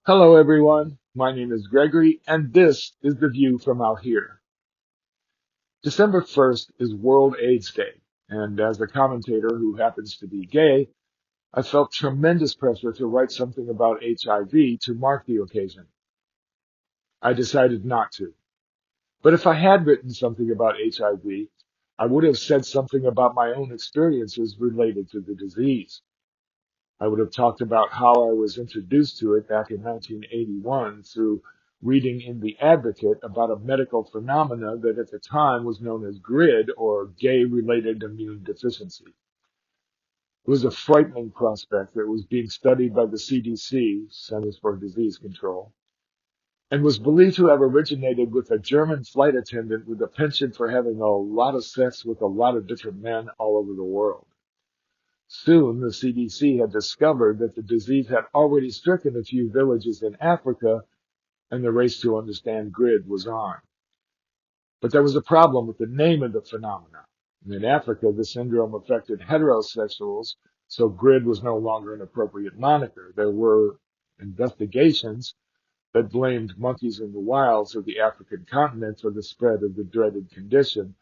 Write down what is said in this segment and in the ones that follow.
Hello, everyone. My name is Gregory, and this is The View from Out Here. December 1st is World AIDS Day, and as a commentator who happens to be gay, I felt tremendous pressure to write something about HIV to mark the occasion. I decided not to. But if I had written something about HIV, I would have said something about my own experiences related to the disease. I would have talked about how I was introduced to it back in 1981 through reading in The Advocate about a medical phenomena that at the time was known as GRID, or gay-related immune deficiency. It was a frightening prospect that was being studied by the CDC, Centers for Disease Control, and was believed to have originated with a German flight attendant with a penchant for having a lot of sex with a lot of different men all over the world. Soon, the CDC had discovered that the disease had already stricken a few villages in Africa, and the race to understand GRID was on. But there was a problem with the name of the phenomenon. In Africa, the syndrome affected heterosexuals, so GRID was no longer an appropriate moniker. There were investigations that blamed monkeys in the wilds of the African continent for the spread of the dreaded condition,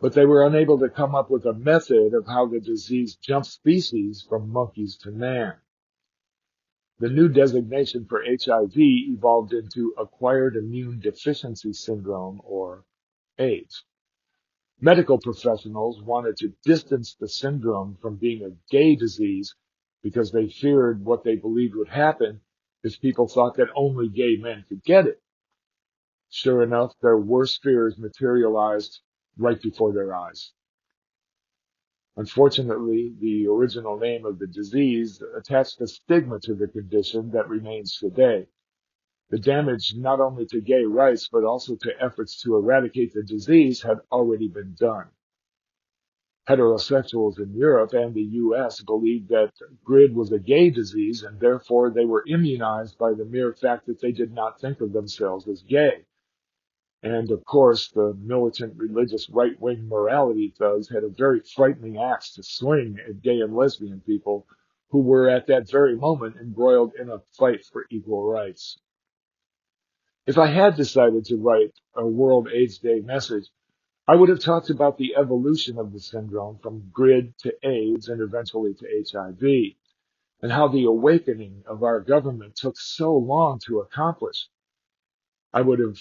but they were unable to come up with a method of how the disease jumped species from monkeys to man. The new designation for HIV evolved into acquired immune deficiency syndrome, or AIDS. Medical professionals wanted to distance the syndrome from being a gay disease because they feared what they believed would happen if people thought that only gay men could get it. Sure enough, their worst fears materialized right before their eyes. Unfortunately, the original name of the disease attached a stigma to the condition that remains today. The damage not only to gay rights, but also to efforts to eradicate the disease had already been done. Heterosexuals in Europe and the US believed that GRID was a gay disease, and therefore they were immunized by the mere fact that they did not think of themselves as gay. And of course, the militant religious right-wing morality thugs had a very frightening axe to swing at gay and lesbian people who were at that very moment embroiled in a fight for equal rights. If I had decided to write a World AIDS Day message, I would have talked about the evolution of the syndrome from GRID to AIDS and eventually to HIV, and how the awakening of our government took so long to accomplish. I would have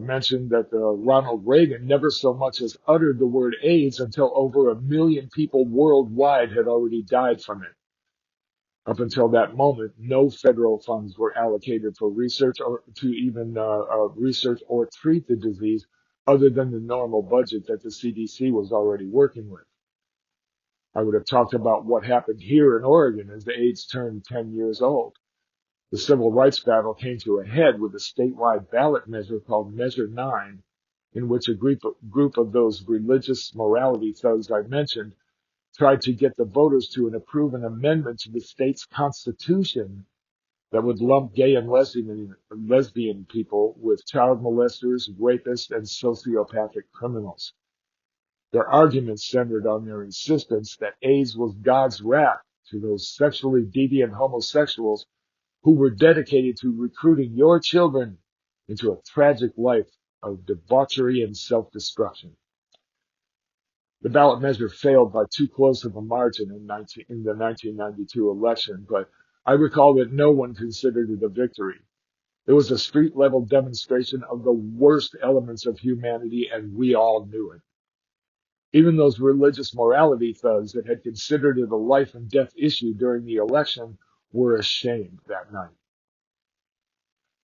mentioned that Ronald Reagan never so much as uttered the word AIDS until over 1 million people worldwide had already died from it. Up until that moment, no federal funds were allocated for research or to even research or treat the disease other than the normal budget that the CDC was already working with. I would have talked about what happened here in Oregon as the AIDS turned 10 years old. The civil rights battle came to a head with a statewide ballot measure called Measure 9, in which a group of those religious morality thugs I mentioned tried to get the voters to approve an amendment to the state's constitution that would lump gay and lesbian people with child molesters, rapists, and sociopathic criminals. Their arguments centered on their insistence that AIDS was God's wrath to those sexually deviant homosexuals who were dedicated to recruiting your children into a tragic life of debauchery and self-destruction. The ballot measure failed by too close of a margin in the 1992 election, but I recall that no one considered it a victory. It was a street-level demonstration of the worst elements of humanity, and we all knew it. Even those religious morality thugs that had considered it a life and death issue during the election were ashamed that night.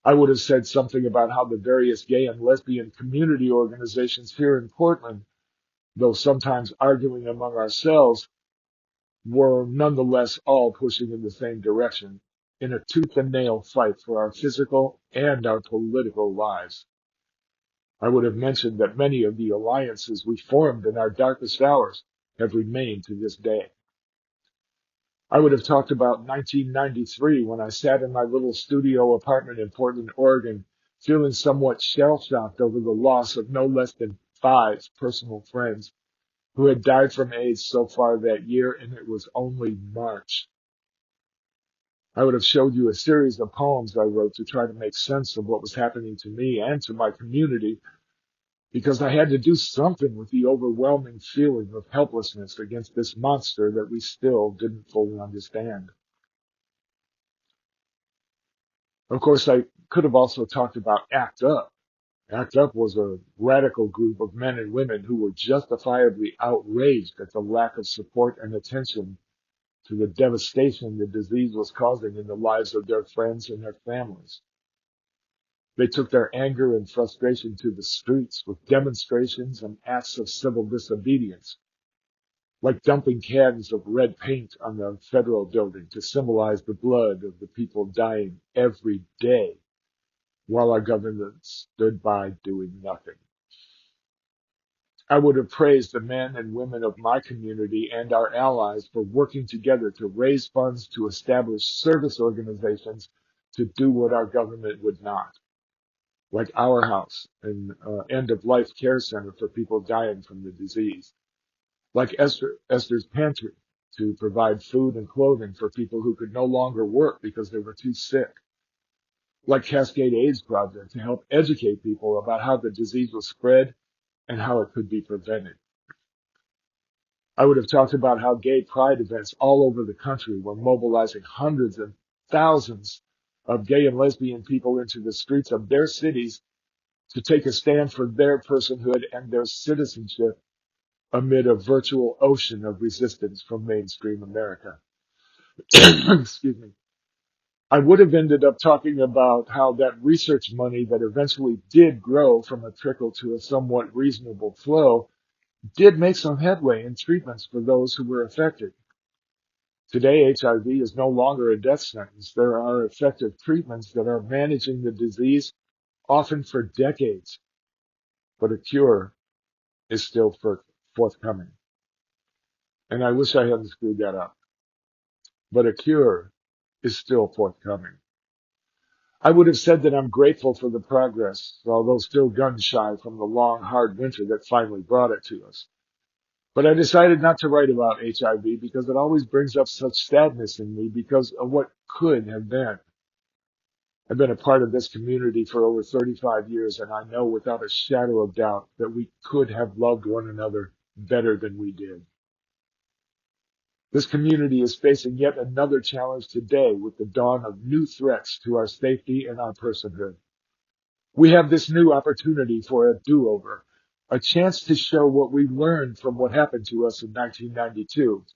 I would have said something about how the various gay and lesbian community organizations here in Portland, though sometimes arguing among ourselves, were nonetheless all pushing in the same direction in a tooth and nail fight for our physical and our political lives. I would have mentioned that many of the alliances we formed in our darkest hours have remained to this day. I would have talked about 1993 when I sat in my little studio apartment in Portland, Oregon, feeling somewhat shell-shocked over the loss of no less than 5 personal friends who had died from AIDS so far that year, and it was only March. I would have showed you a series of poems I wrote to try to make sense of what was happening to me and to my community, because I had to do something with the overwhelming feeling of helplessness against this monster that we still didn't fully understand. Of course, I could have also talked about ACT UP. ACT UP was a radical group of men and women who were justifiably outraged at the lack of support and attention to the devastation the disease was causing in the lives of their friends and their families. They took their anger and frustration to the streets with demonstrations and acts of civil disobedience, like dumping cans of red paint on the federal building to symbolize the blood of the people dying every day while our government stood by doing nothing. I would have praised the men and women of my community and our allies for working together to raise funds to establish service organizations to do what our government would not, like Our House, an end-of-life care center for people dying from the disease, like Esther's Pantry, to provide food and clothing for people who could no longer work because they were too sick, like Cascade AIDS Project to help educate people about how the disease was spread and how it could be prevented. I would have talked about how gay pride events all over the country were mobilizing hundreds and thousands of gay and lesbian people into the streets of their cities to take a stand for their personhood and their citizenship amid a virtual ocean of resistance from mainstream America. Excuse me. I would have ended up talking about how that research money that eventually did grow from a trickle to a somewhat reasonable flow did make some headway in treatments for those who were affected. Today, HIV is no longer a death sentence. There are effective treatments that are managing the disease, often for decades, but a cure is still forthcoming. And I wish I hadn't screwed that up, but a cure is still forthcoming. I would have said that I'm grateful for the progress, although still gun shy from the long, hard winter that finally brought it to us. But I decided not to write about HIV because it always brings up such sadness in me because of what could have been. I've been a part of this community for over 35 years, and I know without a shadow of doubt that we could have loved one another better than we did. This community is facing yet another challenge today with the dawn of new threats to our safety and our personhood. We have this new opportunity for a do-over, a chance to show what we learned from what happened to us in 1992.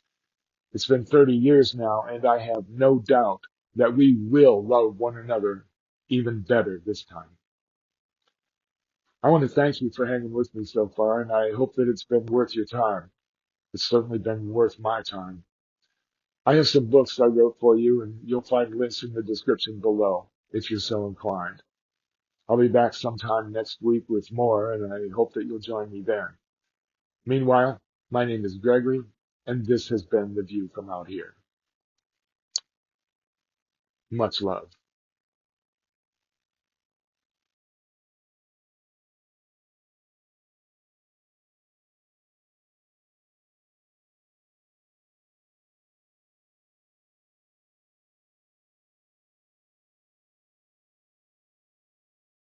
It's been 30 years now, and I have no doubt that we will love one another even better this time. I want to thank you for hanging with me so far, and I hope that it's been worth your time. It's certainly been worth my time. I have some books I wrote for you, and you'll find links in the description below if you're so inclined. I'll be back sometime next week with more, and I hope that you'll join me then. Meanwhile, my name is Gregory, and this has been The View from Out Here. Much love.